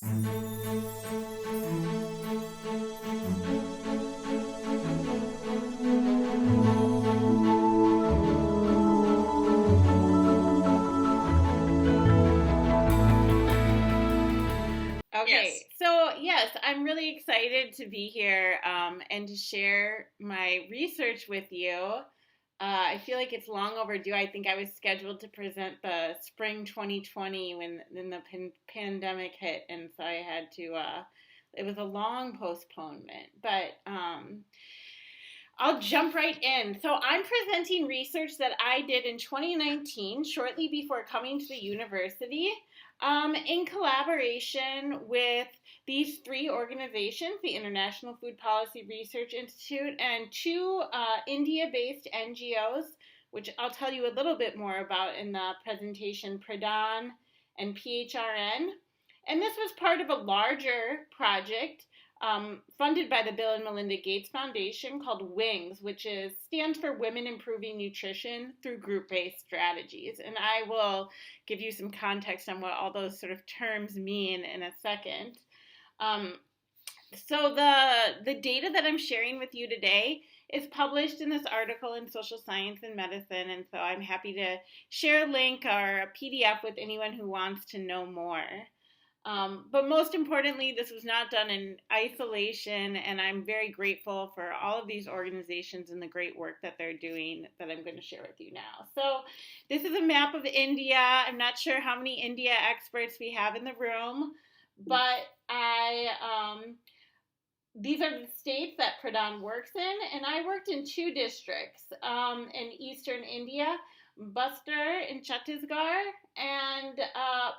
Okay, Yes. so yes, I'm really excited to be here and to share my research with you. I feel like it's long overdue. I think I was scheduled to present the spring 2020 when then the pandemic hit, and so I had to. It was a long postponement, but I'll jump right in. So I'm presenting research that I did in 2019, shortly before coming to the university, in collaboration with these three organizations, the International Food Policy Research Institute and two India-based NGOs, which I'll tell you a little bit more about in the presentation, Pradhan and PHRN. And this was part of a larger project funded by the Bill and Melinda Gates Foundation called WINGS, which stands for Women Improving Nutrition Through Group-Based Strategies. And I will give you some context on what all those sort of terms mean in a second. Um, so the data that I'm sharing with you today is published in this article in Social Science and Medicine, and so I'm happy to share a link or a PDF with anyone who wants to know more. But most importantly, this was not done in isolation, and I'm very grateful for all of these organizations and the great work that they're doing that I'm going to share with you now. So this is a map of India. I'm not sure how many India experts we have in the room, but these are the states that Pradhan works in, and I worked in two districts in eastern India, Bastar in Chhattisgarh, and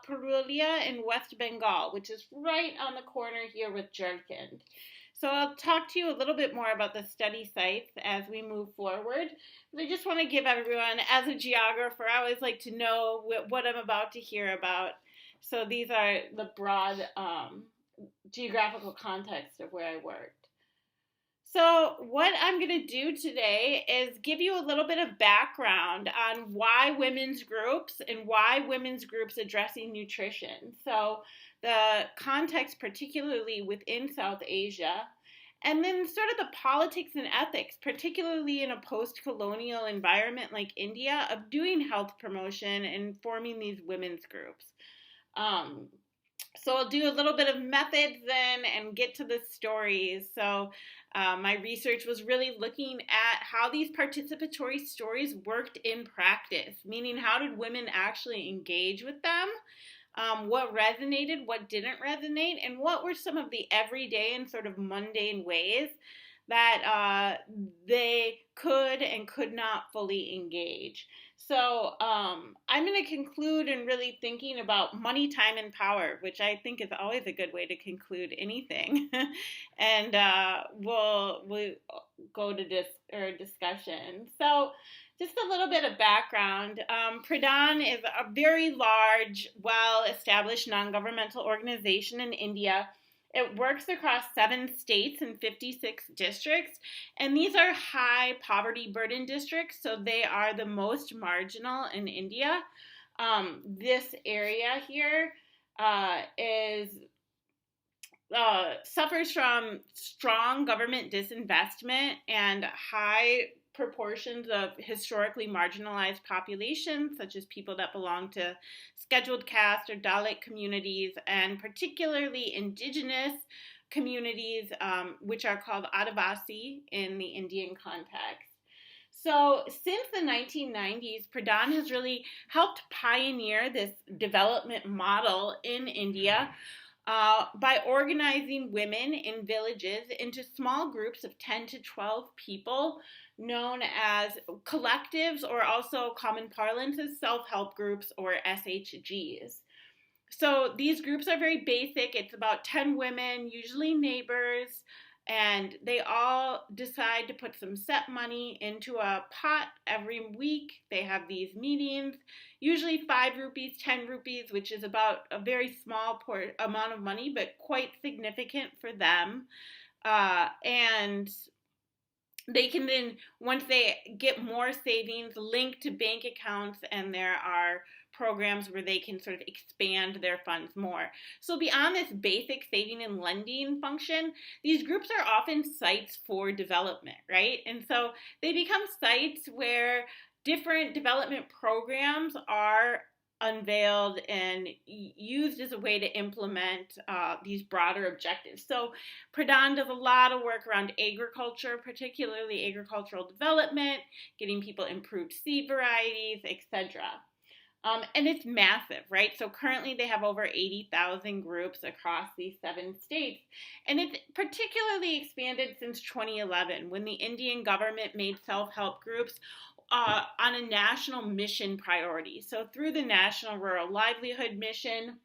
Purulia in West Bengal, which is right on the corner here with Jharkhand. So I'll talk to you a little bit more about the study sites as we move forward. But I just want to give everyone, as a geographer, I always like to know what I'm about to hear about. So these are the broad geographical context of where I worked. So, what I'm going to do today is give you a little bit of background on why women's groups and why women's groups addressing nutrition. So, the context, particularly within South Asia, and then sort of the politics and ethics, particularly in a post colonial environment like India, of doing health promotion and forming these women's groups. So I'll do a little bit of methods then and get to the stories. So my research was really looking at how these participatory stories worked in practice, meaning how did women actually engage with them, what resonated, what didn't resonate, and what were some of the everyday and sort of mundane ways that they could and could not fully engage. So I'm going to conclude in really thinking about money, time, and power, which I think is always a good way to conclude anything. And we'll go to discussion. So just a little bit of background. Pradhan is a very large, well-established non-governmental organization in India. It works across 7 states and 56 districts, and these are high poverty burden districts, so they are the most marginal in India. This area here suffers from strong government disinvestment and high proportions of historically marginalized populations, such as people that belong to scheduled caste or Dalit communities, and particularly indigenous communities, which are called Adivasi in the Indian context. So since the 1990s, Pradhan has really helped pioneer this development model in India by organizing women in villages into small groups of 10 to 12 people known as collectives, or also common parlance as self-help groups or SHGs. So these groups are very basic. It's about 10 women, usually neighbors, and they all decide to put some set money into a pot every week. They have these meetings, usually 5 rupees, 10 rupees, which is about a very small amount of money, but quite significant for them. And they can then, once they get more savings, link to bank accounts, and there are programs where they can sort of expand their funds more. So beyond this basic saving and lending function, these groups are often sites for development, right? And so they become sites where different development programs are unveiled and used as a way to implement these broader objectives. So Pradhan does a lot of work around agriculture, particularly agricultural development, getting people improved seed varieties, etc. And it's massive, right? So currently they have over 80,000 groups across these 7 states. And it's particularly expanded since 2011 when the Indian government made self-help groups on a national mission priority. So through the National Rural Livelihood Mission,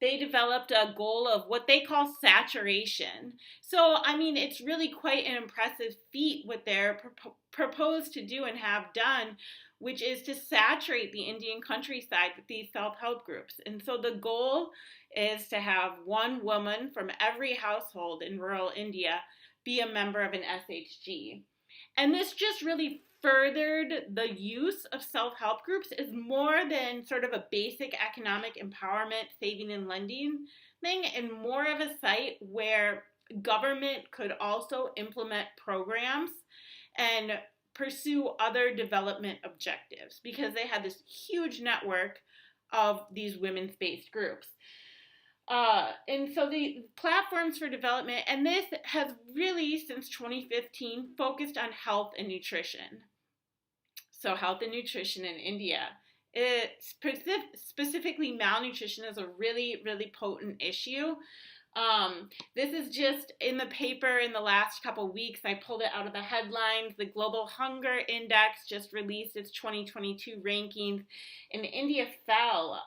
they developed a goal of what they call saturation. So, I mean, it's really quite an impressive feat what they're proposed to do and have done, which is to saturate the Indian countryside with these self-help groups. And so the goal is to have one woman from every household in rural India be a member of an SHG. And this just really furthered the use of self-help groups as more than sort of a basic economic empowerment, saving and lending thing, and more of a site where government could also implement programs and pursue other development objectives because they had this huge network of these women's-based groups. And so the platforms for development, and this has really, since 2015, focused on health and nutrition. So health and nutrition in India. Specifically malnutrition is a really, really potent issue. This is just in the paper in the last couple weeks. I pulled it out of the headlines. The Global Hunger Index just released its 2022 rankings, and India fell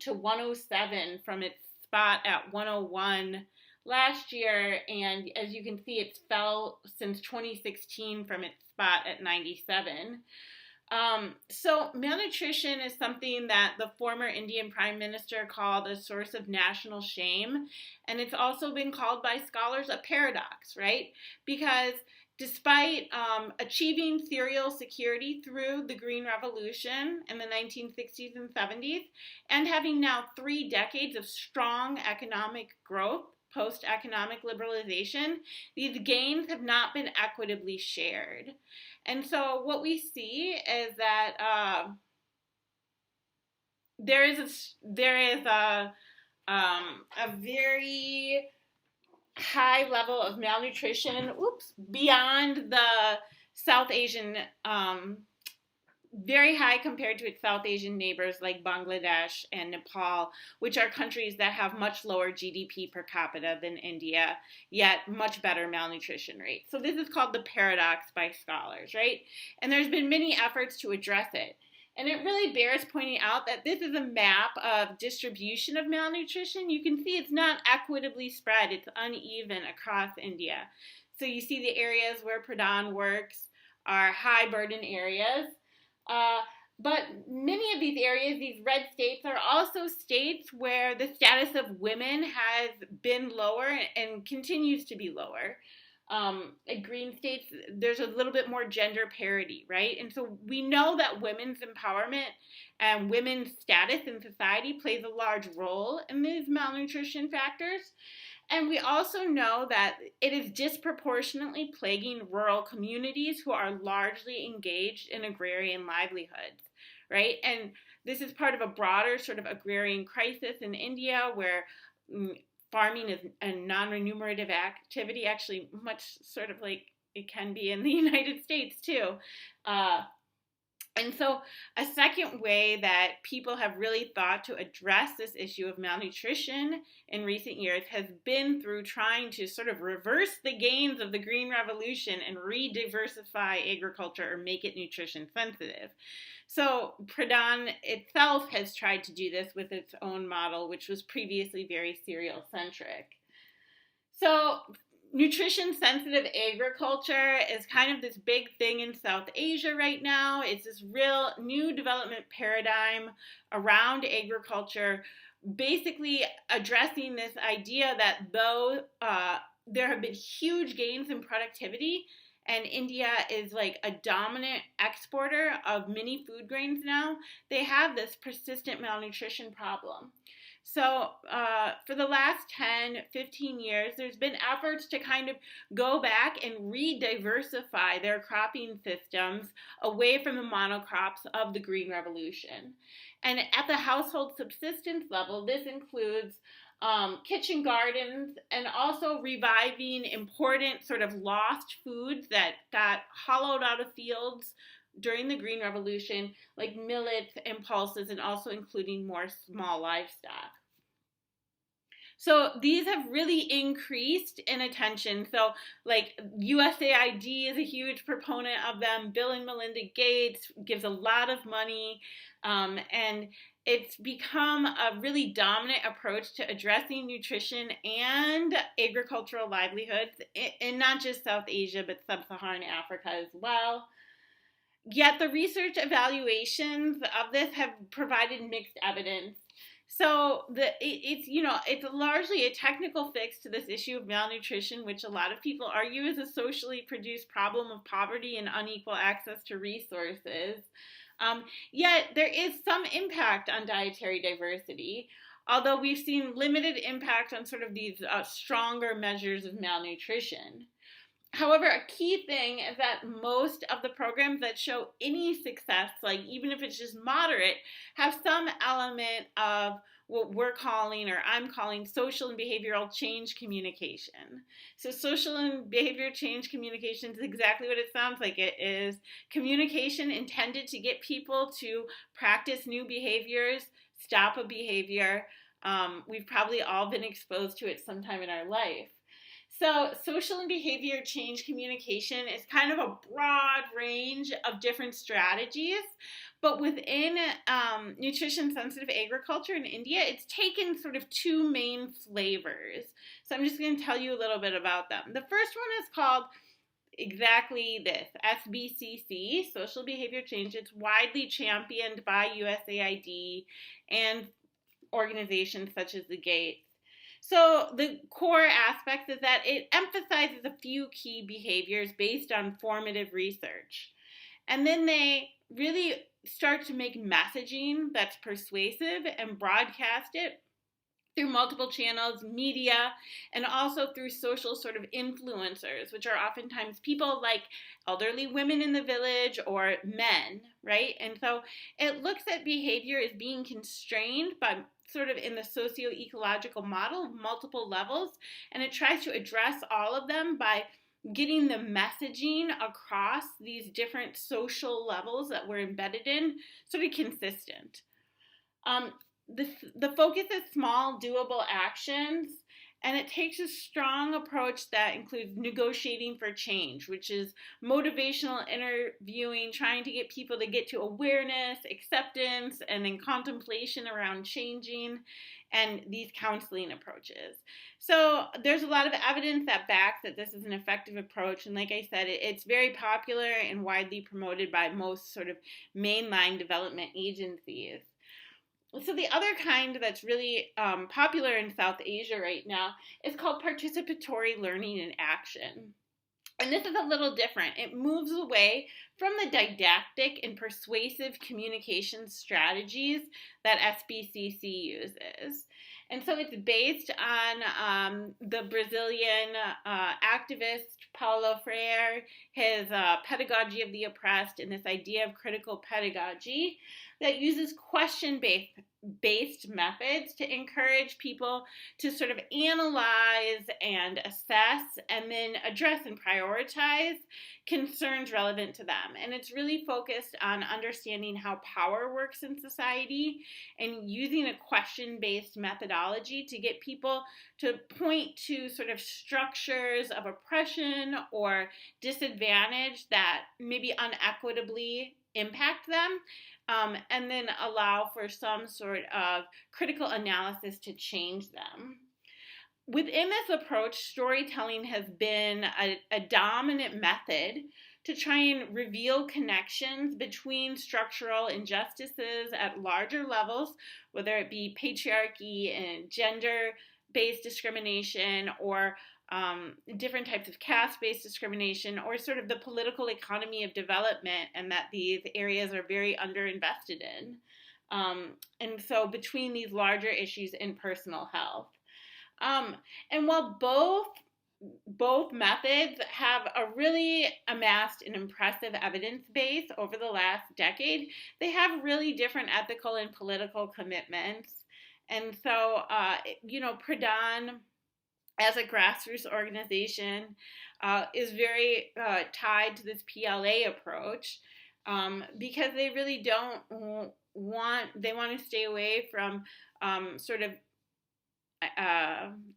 to 107 from its spot at 101 last year, and as you can see, it's fell since 2016 from its spot at 97. So malnutrition is something that the former Indian Prime Minister called a source of national shame, and it's also been called by scholars a paradox, right? Because despite achieving cereal security through the Green Revolution in the 1960s and 70s, and having now 3 decades of strong economic growth, post-economic liberalization, these gains have not been equitably shared. And so what we see is that there is a very high level of malnutrition, beyond the South Asian, very high compared to its South Asian neighbors like Bangladesh and Nepal, which are countries that have much lower GDP per capita than India, yet much better malnutrition rates. So this is called the paradox by scholars, right? And there's been many efforts to address it. And it really bears pointing out that this is a map of distribution of malnutrition. You can see it's not equitably spread. It's uneven across India. So you see the areas where Pradhan works are high burden areas. But many of these areas, these red states, are also states where the status of women has been lower and continues to be lower. In green states, there's a little bit more gender parity, right? And so we know that women's empowerment and women's status in society plays a large role in these malnutrition factors. And we also know that it is disproportionately plaguing rural communities who are largely engaged in agrarian livelihoods, right? And this is part of a broader sort of agrarian crisis in India where farming is a non-remunerative activity, actually much sort of like it can be in the United States too. And so a second way that people have really thought to address this issue of malnutrition in recent years has been through trying to sort of reverse the gains of the Green Revolution and re-diversify agriculture or make it nutrition sensitive. So Pradhan itself has tried to do this with its own model, which was previously very cereal-centric. So nutrition-sensitive agriculture is kind of this big thing in South Asia right now. It's this real new development paradigm around agriculture, basically addressing this idea that though there have been huge gains in productivity, and India is like a dominant exporter of many food grains now, they have this persistent malnutrition problem. So for the last 10, 15 years, there's been efforts to kind of go back and re-diversify their cropping systems away from the monocrops of the Green Revolution. And at the household subsistence level, this includes kitchen gardens and also reviving important sort of lost foods that got hollowed out of fields during the Green Revolution, like millets and pulses, and also including more small livestock. So these have really increased in attention. So like USAID is a huge proponent of them. Bill and Melinda Gates gives a lot of money. And it's become a really dominant approach to addressing nutrition and agricultural livelihoods in not just South Asia, but sub-Saharan Africa as well. Yet the research evaluations of this have provided mixed evidence. So it's largely a technical fix to this issue of malnutrition, which a lot of people argue is a socially produced problem of poverty and unequal access to resources. Yet there is some impact on dietary diversity, although we've seen limited impact on sort of these stronger measures of malnutrition. However, a key thing is that most of the programs that show any success, like even if it's just moderate, have some element of what we're calling, or I'm calling, social and behavioral change communication. So social and behavioral change communication is exactly what it sounds like. It is communication intended to get people to practice new behaviors, stop a behavior. We've probably all been exposed to it sometime in our life. So social and behavior change communication is kind of a broad range of different strategies, but within nutrition-sensitive agriculture in India, it's taken sort of two main flavors. So I'm just going to tell you a little bit about them. The first one is called exactly this, SBCC, Social Behavior Change. It's widely championed by USAID and organizations such as the Gates. So the core aspect is that it emphasizes a few key behaviors based on formative research. And then they really start to make messaging that's persuasive and broadcast it through multiple channels, media, and also through social sort of influencers, which are oftentimes people like elderly women in the village or men, right? And so it looks at behavior as being constrained by sort of in the socio-ecological model of multiple levels, and it tries to address all of them by getting the messaging across these different social levels that we're embedded in sort of consistent. The focus is small, doable actions, and it takes a strong approach that includes negotiating for change, which is motivational interviewing, trying to get people to get to awareness, acceptance, and then contemplation around changing, and these counseling approaches. So there's a lot of evidence that backs that this is an effective approach, and like I said, it's very popular and widely promoted by most sort of mainline development agencies. So the other kind that's really popular in South Asia right now is called participatory learning in action. And this is a little different. It moves away from the didactic and persuasive communication strategies that SBCC uses. And so it's based on the Brazilian activist Paulo Freire, his pedagogy of the oppressed, and this idea of critical pedagogy that uses question-based methods to encourage people to sort of analyze and assess and then address and prioritize concerns relevant to them. And it's really focused on understanding how power works in society and using a question-based methodology to get people to point to sort of structures of oppression or disadvantage that maybe unequitably impact them, and then allow for some sort of critical analysis to change them. Within this approach, storytelling has been a dominant method to try and reveal connections between structural injustices at larger levels, whether it be patriarchy and gender-based discrimination or different types of caste-based discrimination, or sort of the political economy of development, and that these areas are very underinvested in. And so between these larger issues in personal health. And while both methods have a really amassed an impressive evidence base over the last decade, they have really different ethical and political commitments. And so, Pradhan, as a grassroots organization, is very tied to this PLA approach, because they really don't they want to stay away from sort of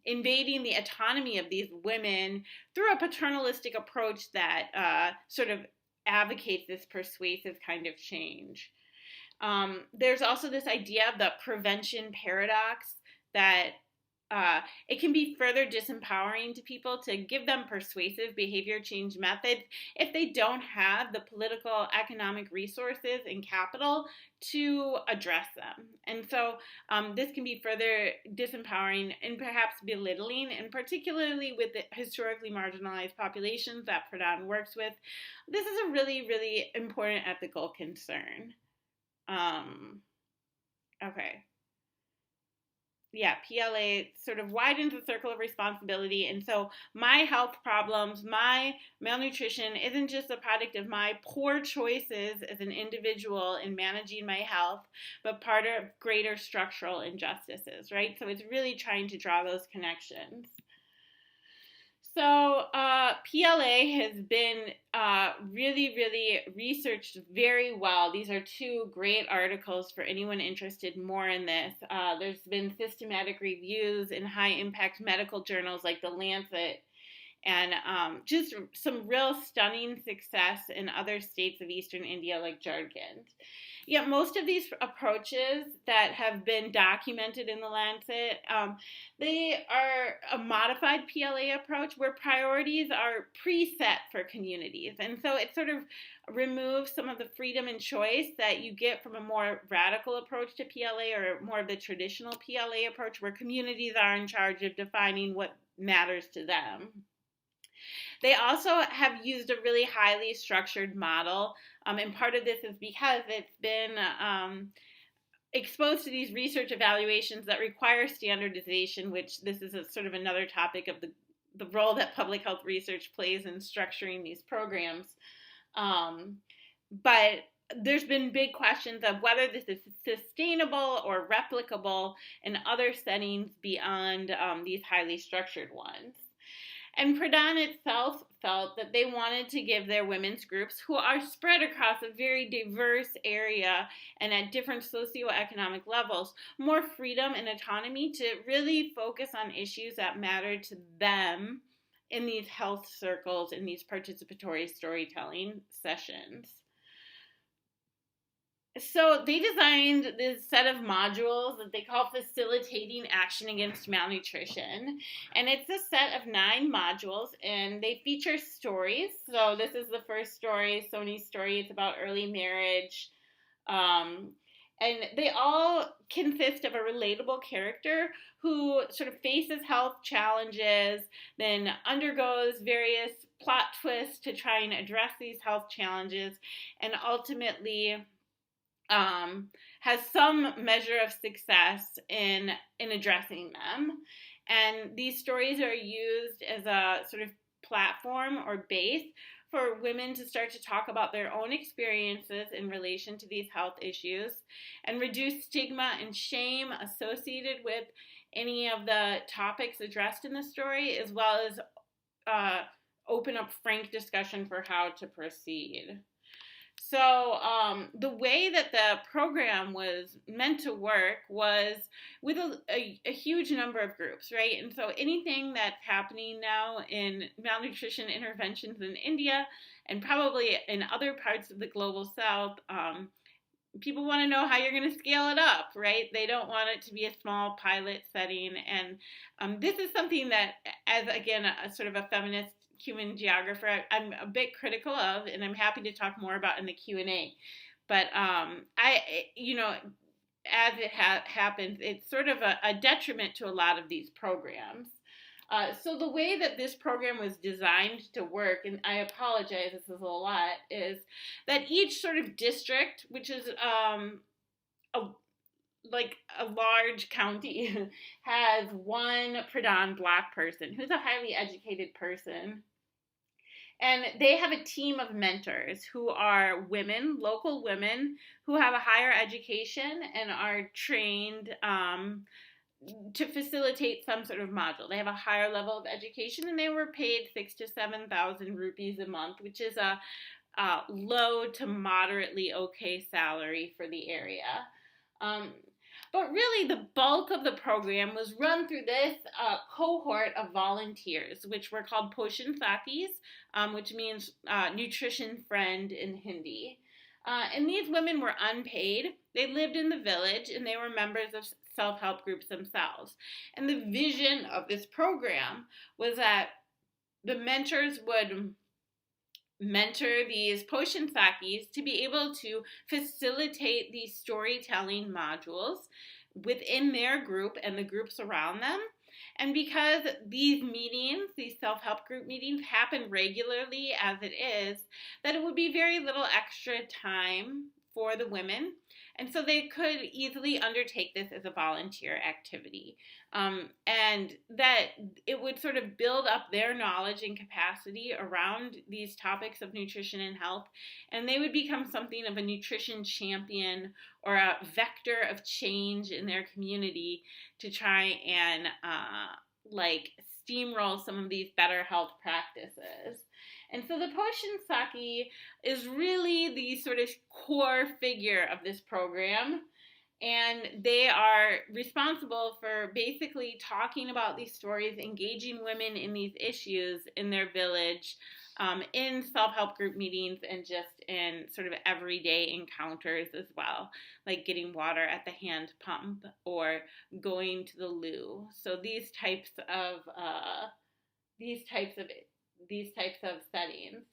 invading the autonomy of these women through a paternalistic approach that sort of advocates this persuasive kind of change. There's also this idea of the prevention paradox, that it can be further disempowering to people to give them persuasive behavior change methods if they don't have the political, economic resources and capital to address them. And so this can be further disempowering and perhaps belittling, and particularly with the historically marginalized populations that Pradhan works with, this is a really, really important ethical concern. Okay. Yeah, PLA sort of widens the circle of responsibility. And so my health problems, my malnutrition isn't just a product of my poor choices as an individual in managing my health, but part of greater structural injustices, right? So it's really trying to draw those connections. So PLA has been really, really researched very well. These are two great articles for anyone interested more in this. There's been systematic reviews in high-impact medical journals like The Lancet, and just some real stunning success in other states of eastern India like Jharkhand. Yet most of these approaches that have been documented in The Lancet, they are a modified PLA approach where priorities are preset for communities. And so it sort of removes some of the freedom and choice that you get from a more radical approach to PLA, or more of the traditional PLA approach where communities are in charge of defining what matters to them. They also have used a really highly structured model, and part of this is because it's been exposed to these research evaluations that require standardization, which this is a sort of another topic of the role that public health research plays in structuring these programs. But there's been big questions of whether this is sustainable or replicable in other settings beyond these highly structured ones. And Pradhan itself felt that they wanted to give their women's groups, who are spread across a very diverse area and at different socioeconomic levels, more freedom and autonomy to really focus on issues that matter to them in these health circles, in these participatory storytelling sessions. So they designed this set of modules that they call Facilitating Action Against Malnutrition. And it's a set of 9 modules, and they feature stories. So this is the first story, Soni's story. It's about early marriage. And they all consist of a relatable character who sort of faces health challenges, then undergoes various plot twists to try and address these health challenges, and ultimately has some measure of success in addressing them. And these stories are used as a sort of platform or base for women to start to talk about their own experiences in relation to these health issues and reduce stigma and shame associated with any of the topics addressed in the story, as well as open up frank discussion for how to proceed. So the way that the program was meant to work was with a huge number of groups, right? And so anything that's happening now in malnutrition interventions in India and probably in other parts of the global south, people want to know how you're going to scale it up, right? They don't want it to be a small pilot setting. And this is something that, as again, a sort of a feminist human geographer, I'm a bit critical of, and I'm happy to talk more about in the Q&A. But as it happens, it's sort of a detriment to a lot of these programs. So the way that this program was designed to work, and I apologize, this is a lot, is that each sort of district, which is a, like a large county, has one predominant Black person who's a highly educated person. And they have a team of mentors who are women, local women, who have a higher education and are trained to facilitate some sort of module. They have a higher level of education, and they were paid 6,000 to 7,000 rupees a month, which is a low to moderately okay salary for the area. But really, the bulk of the program was run through this cohort of volunteers, which were called Poshan Sathis, which means nutrition friend in Hindi. And these women were unpaid. They lived in the village, and they were members of self-help groups themselves. And the vision of this program was that the mentors would mentor these Poshan Sathis to be able to facilitate these storytelling modules within their group and the groups around them. And because these meetings, these self-help group meetings, happen regularly as it is, that it would be very little extra time for the women. And so they could easily undertake this as a volunteer activity. And that it would sort of build up their knowledge and capacity around these topics of nutrition and health. And they would become something of a nutrition champion or a vector of change in their community to try and steamroll some of these better health practices. And so the Poshan Sathi is really the sort of core figure of this program. And they are responsible for basically talking about these stories, engaging women in these issues in their village, in self-help group meetings, and just in sort of everyday encounters as well, like getting water at the hand pump or going to the loo. So these types of settings.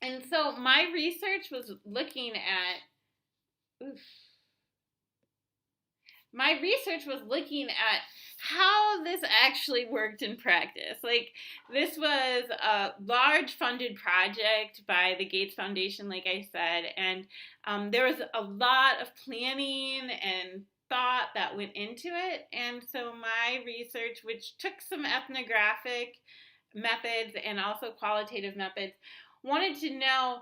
And so my research was looking at how this actually worked in practice. Like, this was a large funded project by the Gates Foundation, like I said, and there was a lot of planning and thought that went into it. And so my research, which took some ethnographic methods and also qualitative methods, wanted to know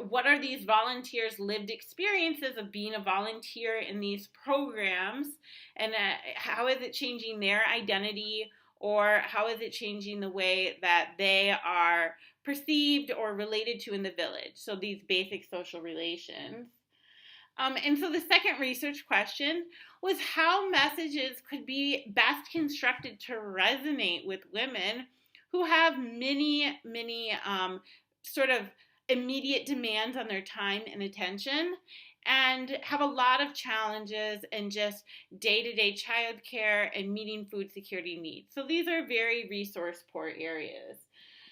what are these volunteers' lived experiences of being a volunteer in these programs, and how is it changing their identity, or how is it changing the way that they are perceived or related to in the village? So these basic social relations. And so the second research question was how messages could be best constructed to resonate with women who have many sort of immediate demands on their time and attention, and have a lot of challenges in just day-to-day childcare and meeting food security needs. So these are very resource-poor areas.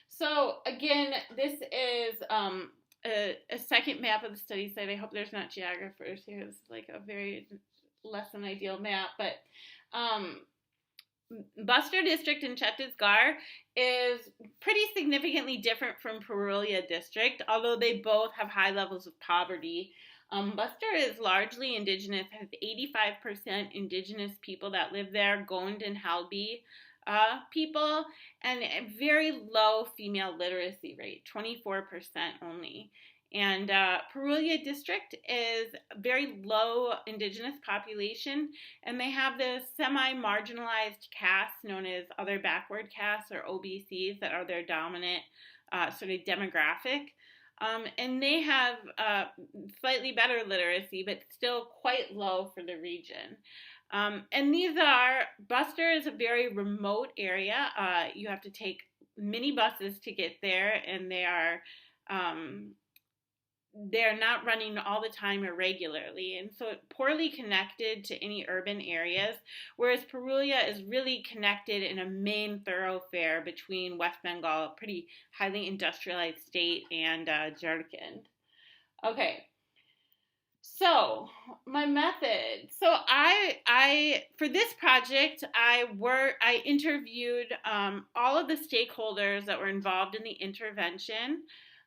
So again, this is a second map of the study site. I hope there's not geographers here. It's like a very less than ideal map, but Buster District in Chhattisgarh is pretty significantly different from Purulia District, although they both have high levels of poverty. Buster is largely indigenous, has 85% indigenous people that live there, Gond and Halbi people, and a very low female literacy rate, 24% only. And Purulia District is very low indigenous population, and they have this semi-marginalized castes known as other backward castes, or OBCs, that are their dominant sort of demographic. And they have slightly better literacy, but still quite low for the region. And Buster is a very remote area. You have to take mini buses to get there, and they're not running all the time or regularly, and so poorly connected to any urban areas, whereas Purulia is really connected in a main thoroughfare between West Bengal, a pretty highly industrialized state, and Jharkhand. Okay, So my method. So I for this project I interviewed all of the stakeholders that were involved in the intervention.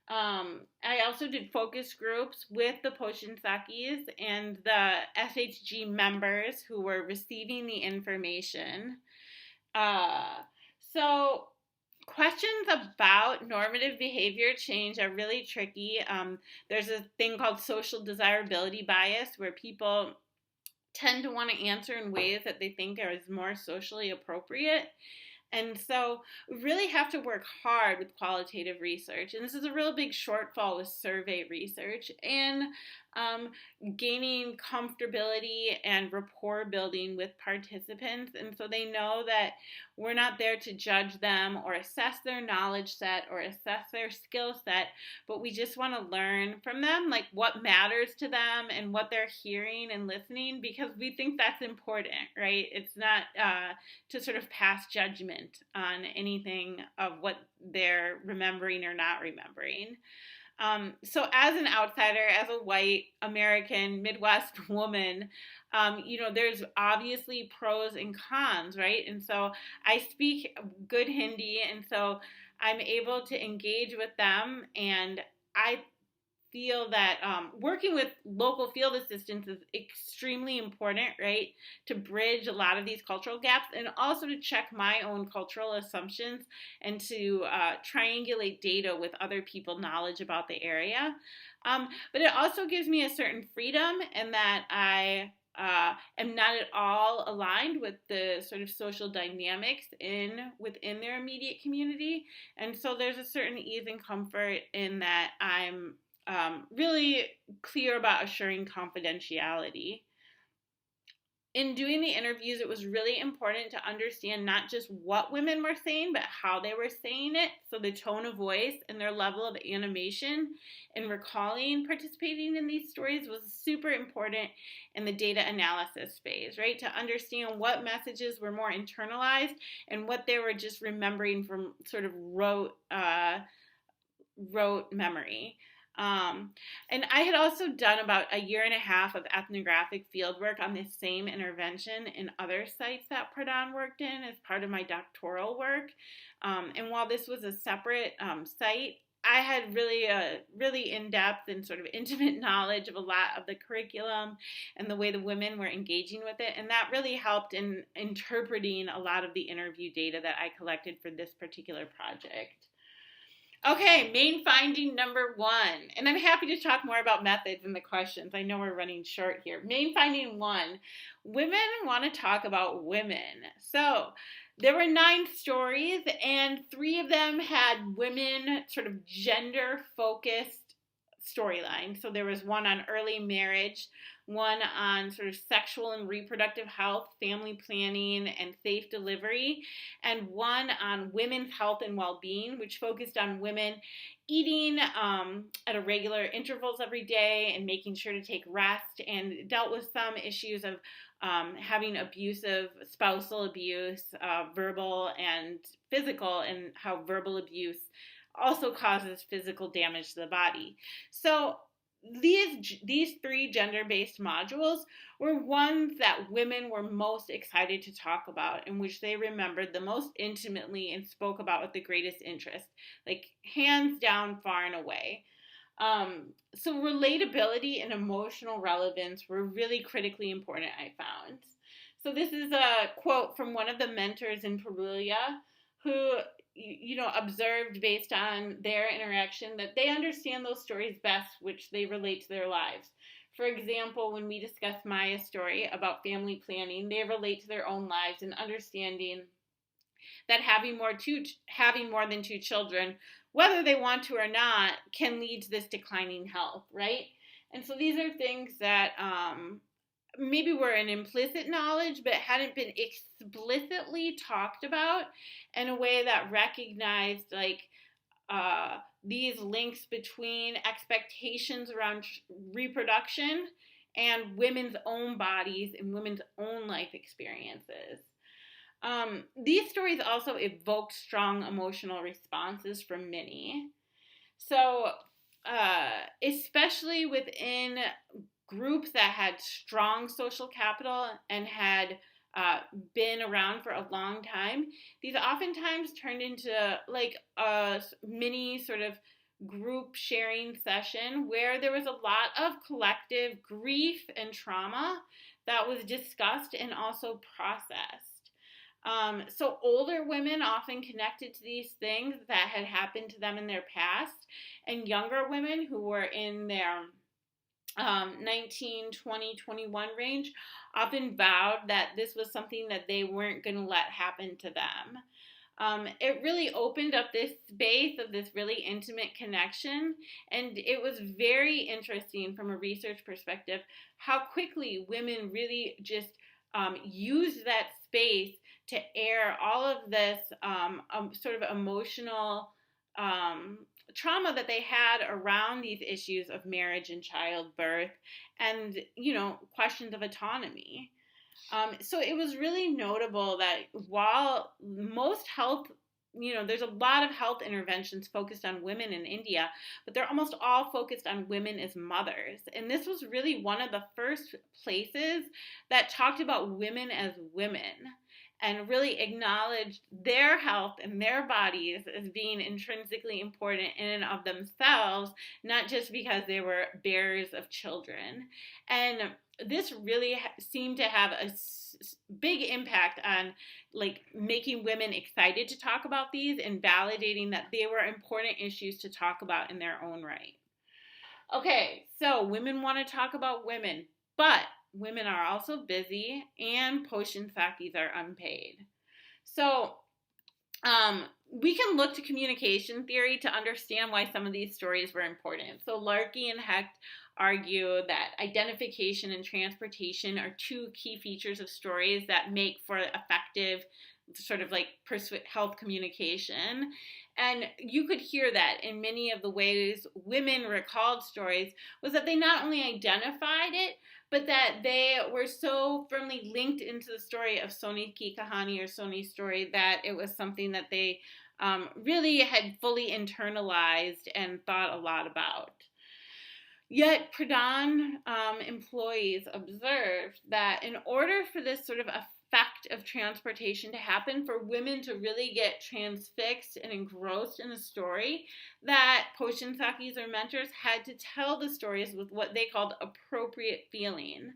I also did focus groups with the Poshinsakis and the SHG members who were receiving the information. Uh, so questions about normative behavior change are really tricky. There's a thing called social desirability bias where people tend to want to answer in ways that they think are more socially appropriate. And so we really have to work hard with qualitative research. And this is a real big shortfall with survey research and gaining comfortability and rapport building with participants. And so they know that we're not there to judge them or assess their knowledge set or assess their skill set, but we just want to learn from them, like what matters to them and what they're hearing and listening, because we think that's important, right? It's not to sort of pass judgment on anything of what they're remembering or not remembering. So as an outsider, as a white American Midwest woman, there's obviously pros and cons, right? And so I speak good Hindi, and so I'm able to engage with them, and I feel that working with local field assistants is extremely important, right, to bridge a lot of these cultural gaps and also to check my own cultural assumptions and to triangulate data with other people's knowledge about the area. But it also gives me a certain freedom in that I am not at all aligned with the sort of social dynamics within their immediate community. And so there's a certain ease and comfort in that I'm really clear about assuring confidentiality. In doing the interviews, it was really important to understand not just what women were saying, but how they were saying it. So the tone of voice and their level of animation in recalling participating in these stories was super important in the data analysis phase, right? To understand what messages were more internalized and what they were just remembering from sort of rote memory. And I had also done about a year and a half of ethnographic fieldwork on this same intervention in other sites that Pradhan worked in as part of my doctoral work. And while this was a separate site, I had really in-depth and sort of intimate knowledge of a lot of the curriculum and the way the women were engaging with it. And that really helped in interpreting a lot of the interview data that I collected for this particular project. Okay, main finding number 1, and I'm happy to talk more about methods and the questions. I know we're running short here. Main finding 1, women want to talk about women. So there were 9 stories, and 3 of them had women sort of gender-focused storylines. So there was one on early marriage, one on sort of sexual and reproductive health, family planning, and safe delivery, and one on women's health and well-being, which focused on women eating at irregular intervals every day and making sure to take rest, and dealt with some issues of having abusive spousal abuse, verbal and physical, and how verbal abuse also causes physical damage to the body. So these 3 gender-based modules were ones that women were most excited to talk about, in which they remembered the most intimately and spoke about with the greatest interest, like hands down, far and away. So relatability and emotional relevance were really critically important, I found. So this is a quote from one of the mentors in Purulia who observed based on their interaction that they understand those stories best, which they relate to their lives. For example, when we discuss Maya's story about family planning, they relate to their own lives and understanding that having more than 2 children, whether they want to or not, can lead to this declining health, right? And so these are things that maybe were an implicit knowledge, but hadn't been explicitly talked about in a way that recognized these links between expectations around reproduction and women's own bodies and women's own life experiences. These stories also evoke strong emotional responses from many. So, especially within groups that had strong social capital and had been around for a long time, these oftentimes turned into like a mini sort of group sharing session where there was a lot of collective grief and trauma that was discussed and also processed. So older women often connected to these things that had happened to them in their past, and younger women who were in their 19, 20, 21 range often vowed that this was something that they weren't going to let happen to them. It really opened up this space of this really intimate connection, and it was very interesting from a research perspective how quickly women really just used that space to air all of this sort of emotional trauma that they had around these issues of marriage and childbirth and, questions of autonomy. So it was really notable that while most health, there's a lot of health interventions focused on women in India, but they're almost all focused on women as mothers. And this was really one of the first places that talked about women as women and really acknowledged their health and their bodies as being intrinsically important in and of themselves, not just because they were bearers of children. And this really seemed to have a big impact on like making women excited to talk about these and validating that they were important issues to talk about in their own right. Okay, so women want to talk about women, but women are also busy and Poshan Sakis are unpaid. So we can look to communication theory to understand why some of these stories were important. So Larkey and Hecht argue that identification and transportation are two key features of stories that make for effective sort of like health communication. And you could hear that in many of the ways women recalled stories was that they not only identified it, but that they were so firmly linked into the story of Soni Ki Kahani or Soni's story that it was something that they really had fully internalized and thought a lot about. Yet Pradhan employees observed that in order for this sort of effect of transportation to happen, for women to really get transfixed and engrossed in a story, that Poshan Sakis or mentors had to tell the stories with what they called appropriate feeling.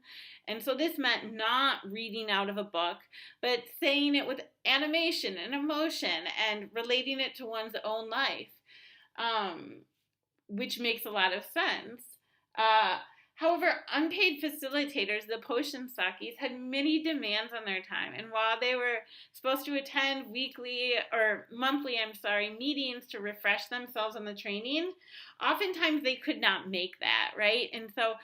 And so this meant not reading out of a book, but saying it with animation and emotion and relating it to one's own life, which makes a lot of sense. However, unpaid facilitators, the Poshan Sakis, had many demands on their time. And while they were supposed to attend monthly meetings to refresh themselves on the training, oftentimes they could not make that, right? And so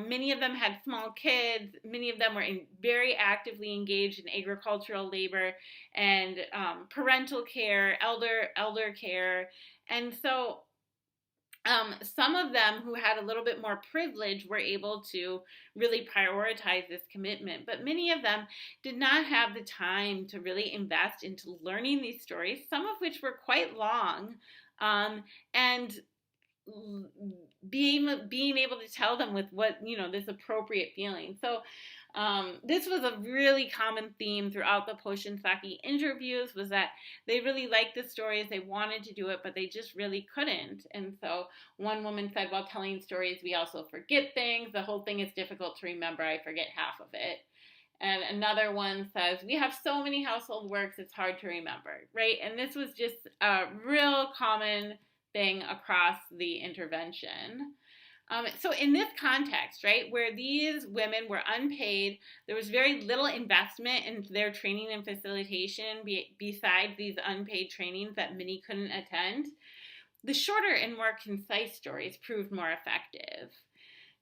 many of them had small kids. Many of them were very actively engaged in agricultural labor and parental care, elder care. And so some of them who had a little bit more privilege were able to really prioritize this commitment, but many of them did not have the time to really invest into learning these stories, some of which were quite long, and being able to tell them with what, this appropriate feeling. So this was a really common theme throughout the Poshan Saki interviews, was that they really liked the stories, they wanted to do it, but they just really couldn't. And so one woman said, while telling stories, we also forget things. The whole thing is difficult to remember. I forget half of it. And another one says, we have so many household works, it's hard to remember, right? And this was just a real common thing across the intervention. So in this context, right, where these women were unpaid, there was very little investment in their training and facilitation besides these unpaid trainings that many couldn't attend, the shorter and more concise stories proved more effective.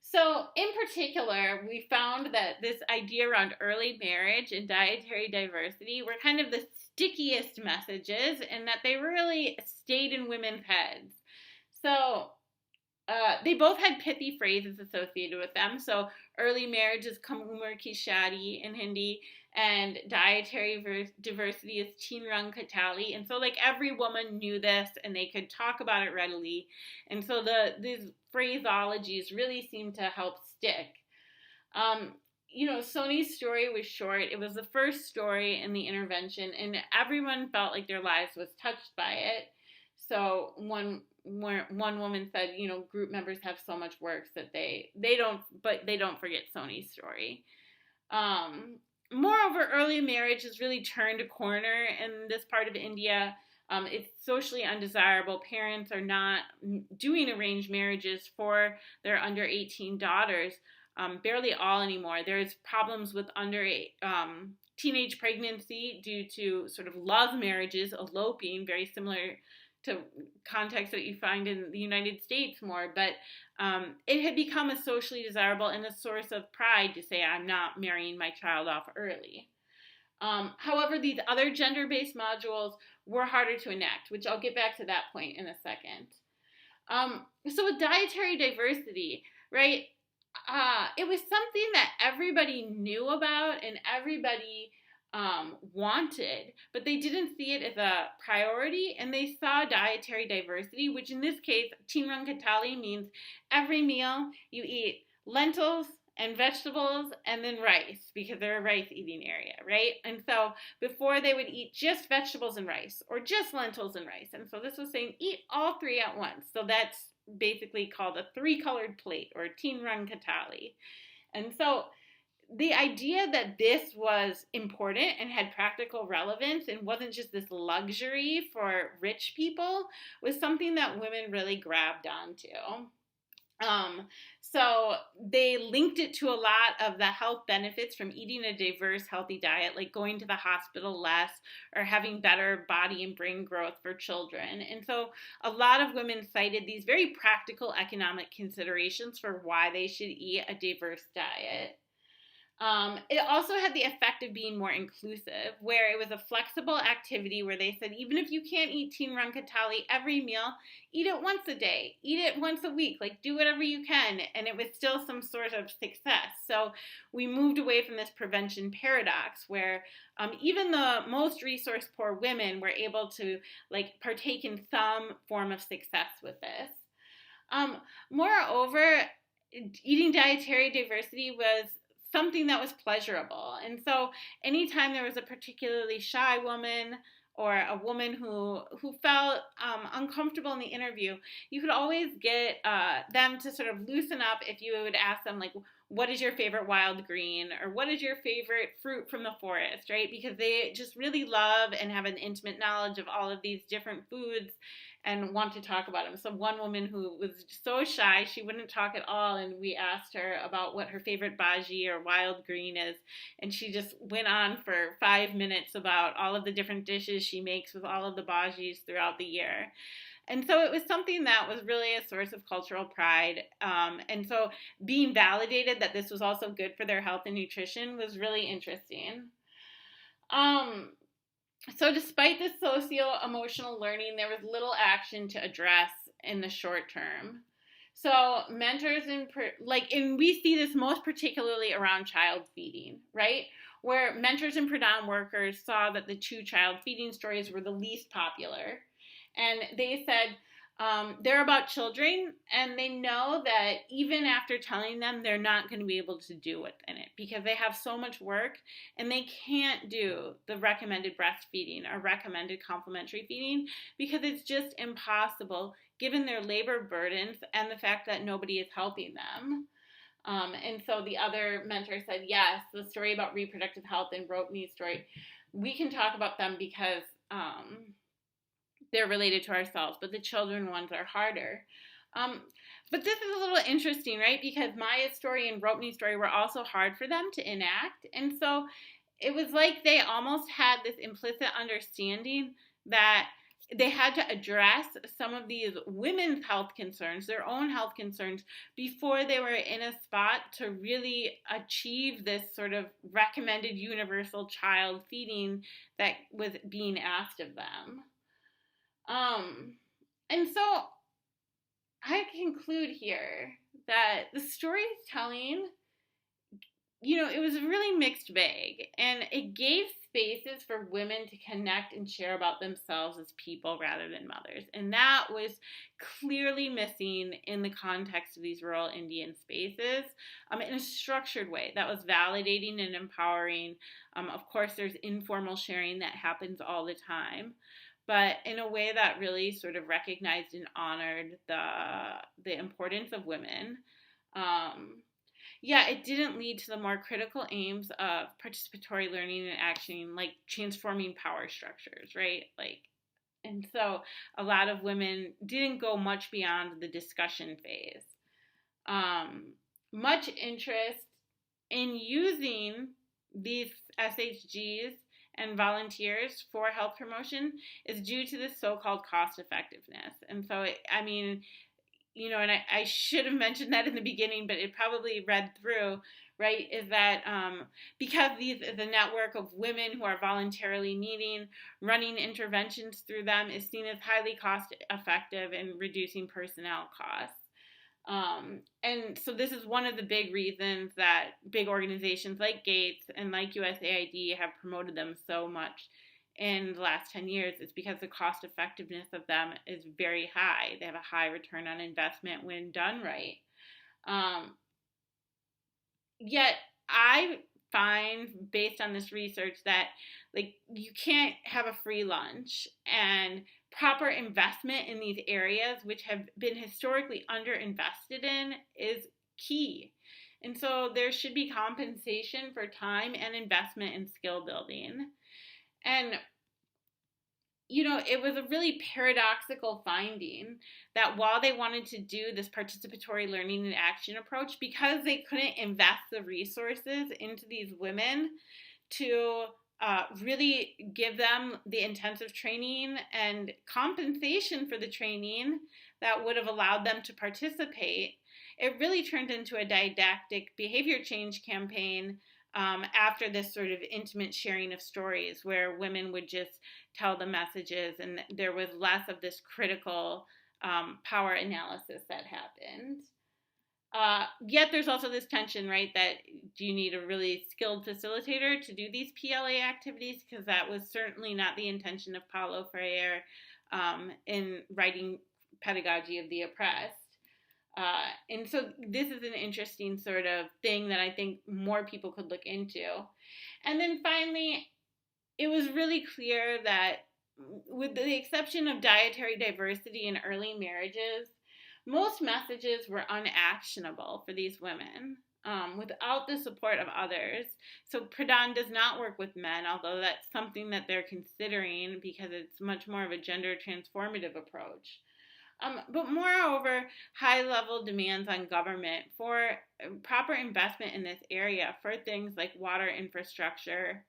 So in particular, we found that this idea around early marriage and dietary diversity were kind of the stickiest messages, and that they really stayed in women's heads. So they both had pithy phrases associated with them. So early marriage is Kamumar Ki Shadi in Hindi, and dietary diversity is Teen Rang Katali. And so like every woman knew this and they could talk about it readily. And so these phraseologies really seemed to help stick. Um, Sony's story was short. It was the first story in the intervention, and everyone felt like their lives was touched by it. So one woman said, group members have so much work that they don't forget Sony's story. Moreover, early marriage has really turned a corner in this part of India. It's socially undesirable. Parents are not doing arranged marriages for their under 18 daughters, barely all anymore. There's problems with teenage pregnancy due to sort of love marriages, eloping, very similar to context that you find in the United States more, but it had become a socially desirable and a source of pride to say, I'm not marrying my child off early. However, these other gender-based modules were harder to enact, which I'll get back to that point in a second. So with dietary diversity, right, it was something that everybody knew about and everybody wanted, but they didn't see it as a priority, and they saw dietary diversity, which in this case, Teen Rang Katali means every meal you eat lentils and vegetables and then rice, because they're a rice eating area, right? And so before they would eat just vegetables and rice or just lentils and rice. And so this was saying eat all three at once. So that's basically called a three-colored plate or Teen Rang Katali. And so the idea that this was important and had practical relevance and wasn't just this luxury for rich people was something that women really grabbed onto. So they linked it to a lot of the health benefits from eating a diverse, healthy diet, like going to the hospital less or having better body and brain growth for children. And so a lot of women cited these very practical economic considerations for why they should eat a diverse diet. It also had the effect of being more inclusive, where it was a flexible activity where they said, even if you can't eat Teen Rang Katali every meal, eat it once a day, eat it once a week, like do whatever you can, and it was still some sort of success. So we moved away from this prevention paradox where even the most resource poor women were able to partake in some form of success with this. Moreover, eating dietary diversity was something that was pleasurable. And so anytime there was a particularly shy woman or a woman who felt uncomfortable in the interview, you could always get them to sort of loosen up if you would ask them, like, what is your favorite wild green? Or what is your favorite fruit from the forest, right? Because they just really love and have an intimate knowledge of all of these different foods and want to talk about them. So one woman who was so shy, she wouldn't talk at all, and we asked her about what her favorite bhaji or wild green is, and she just went on for 5 minutes about all of the different dishes she makes with all of the bhajis throughout the year. And so it was something that was really a source of cultural pride. And so being validated that this was also good for their health and nutrition was really interesting. So despite this socio-emotional learning, there was little action to address in the short term. So mentors and we see this most particularly around child feeding, right? Where mentors and Pradhan workers saw that the 2 child feeding stories were the least popular. And they said, they're about children, and they know that even after telling them, they're not going to be able to do what's in it because they have so much work and they can't do the recommended breastfeeding or recommended complementary feeding because it's just impossible given their labor burdens and the fact that nobody is helping them. And so the other mentor said, yes, the story about reproductive health and Ropni's story, we can talk about them because they're related to ourselves, but the children ones are harder. But this is a little interesting, right? Because Maya's story and Ropni's story were also hard for them to enact. And so it was like they almost had this implicit understanding that they had to address some of these women's health concerns, their own health concerns, before they were in a spot to really achieve this sort of recommended universal child feeding that was being asked of them. And so I conclude here that the storytelling, it was a really mixed bag, and it gave spaces for women to connect and share about themselves as people rather than mothers. And that was clearly missing in the context of these rural Indian spaces, in a structured way that was validating and empowering. Of course, there's informal sharing that happens all the time, but in a way that really sort of recognized and honored the importance of women. It didn't lead to the more critical aims of participatory learning and action, like transforming power structures, right? And so a lot of women didn't go much beyond the discussion phase. Much interest in using these SHGs and volunteers for health promotion is due to this so-called cost effectiveness. And so, and I should have mentioned that in the beginning, but it probably read through, right, is that because the network of women who are voluntarily running interventions through them is seen as highly cost effective in reducing personnel costs. And so this is one of the big reasons that big organizations like Gates and like USAID have promoted them so much in the last 10 years, is because the cost effectiveness of them is very high. They have a high return on investment when done right. Yet I find, based on this research, that you can't have a free lunch, and proper investment in these areas, which have been historically underinvested in, is key. And so there should be compensation for time and investment in skill building. And, it was a really paradoxical finding that while they wanted to do this participatory learning and action approach, because they couldn't invest the resources into these women to really give them the intensive training and compensation for the training that would have allowed them to participate, it really turned into a didactic behavior change campaign after this sort of intimate sharing of stories where women would just tell the messages, and there was less of this critical power analysis that happened. Yet there's also this tension, right, that do you need a really skilled facilitator to do these PLA activities? Because that was certainly not the intention of Paulo Freire in writing Pedagogy of the Oppressed. And so this is an interesting sort of thing that I think more people could look into. And then finally, it was really clear that with the exception of dietary diversity in early marriages, most messages were unactionable for these women without the support of others. So Pradhan does not work with men, although that's something that they're considering because it's much more of a gender transformative approach. But moreover, high-level demands on government for proper investment in this area for things like water infrastructure,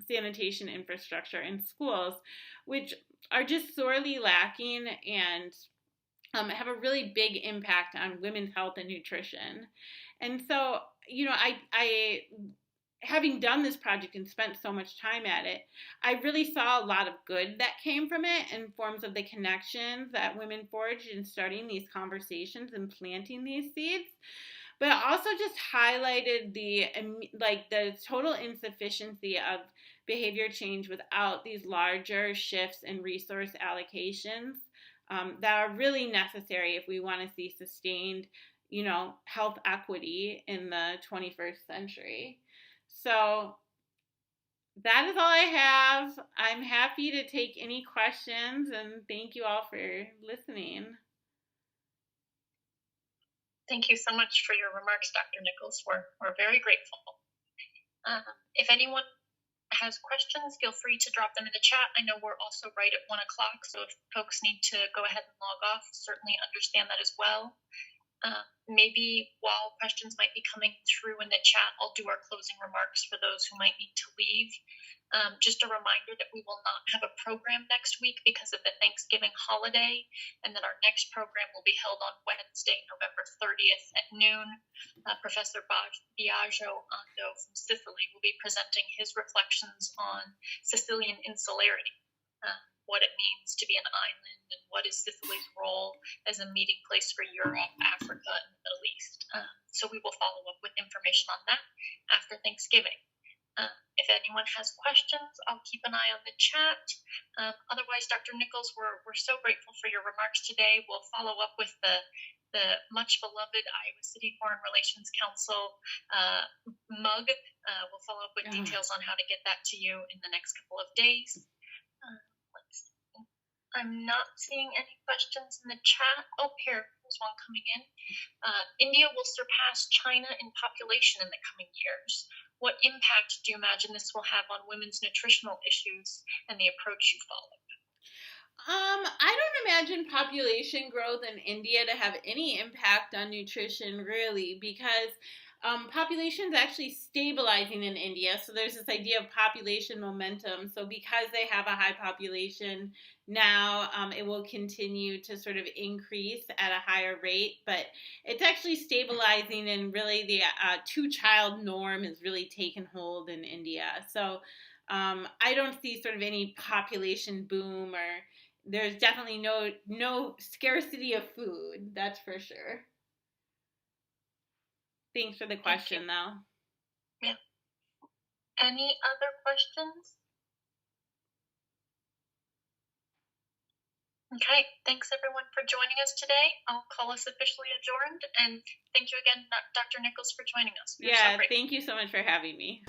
sanitation infrastructure, and schools, which are just sorely lacking and have a really big impact on women's health and nutrition. And so, I having done this project and spent so much time at it, I really saw a lot of good that came from it in forms of the connections that women forged in starting these conversations and planting these seeds. But it also just highlighted the total insufficiency of behavior change without these larger shifts in resource allocations that are really necessary if we want to see sustained, health equity in the 21st century. So that is all I have. I'm happy to take any questions, and thank you all for listening. Thank you so much for your remarks, Dr. Nichols. We're very grateful. If anyone has questions, feel free to drop them in the chat. I know we're also right at 1 o'clock, so if folks need to go ahead and log off, certainly understand that as well. Maybe while questions might be coming through in the chat, I'll do our closing remarks for those who might need to leave. Just a reminder that we will not have a program next week because of the Thanksgiving holiday, and that our next program will be held on Wednesday, November 30th at noon. Professor Biagio Ando from Sicily will be presenting his reflections on Sicilian insularity, what it means to be an island, and what is Sicily's role as a meeting place for Europe, Africa, and the Middle East. So we will follow up with information on that after Thanksgiving. If anyone has questions, I'll keep an eye on the chat. Otherwise, Dr. Nichols, we're so grateful for your remarks today. We'll follow up with the much beloved Iowa City Foreign Relations Council mug. We'll follow up with details on how to get that to you in the next couple of days. Let's see. I'm not seeing any questions in the chat. Oh, here's one coming in. India will surpass China in population in the coming years. What impact do you imagine this will have on women's nutritional issues and the approach you follow? I don't imagine population growth in India to have any impact on nutrition, really, because population is actually stabilizing in India. So there's this idea of population momentum. So because they have a high population now, it will continue to sort of increase at a higher rate. But it's actually stabilizing, and really the two-child norm is really taken hold in India. So I don't see sort of any population boom, or there's definitely no scarcity of food. That's for sure. Thanks for the question, though. Yeah. Any other questions? Okay, thanks everyone for joining us today. I'll call us officially adjourned, and thank you again, Dr. Nichols, for joining us. Yeah, thank you so much for having me.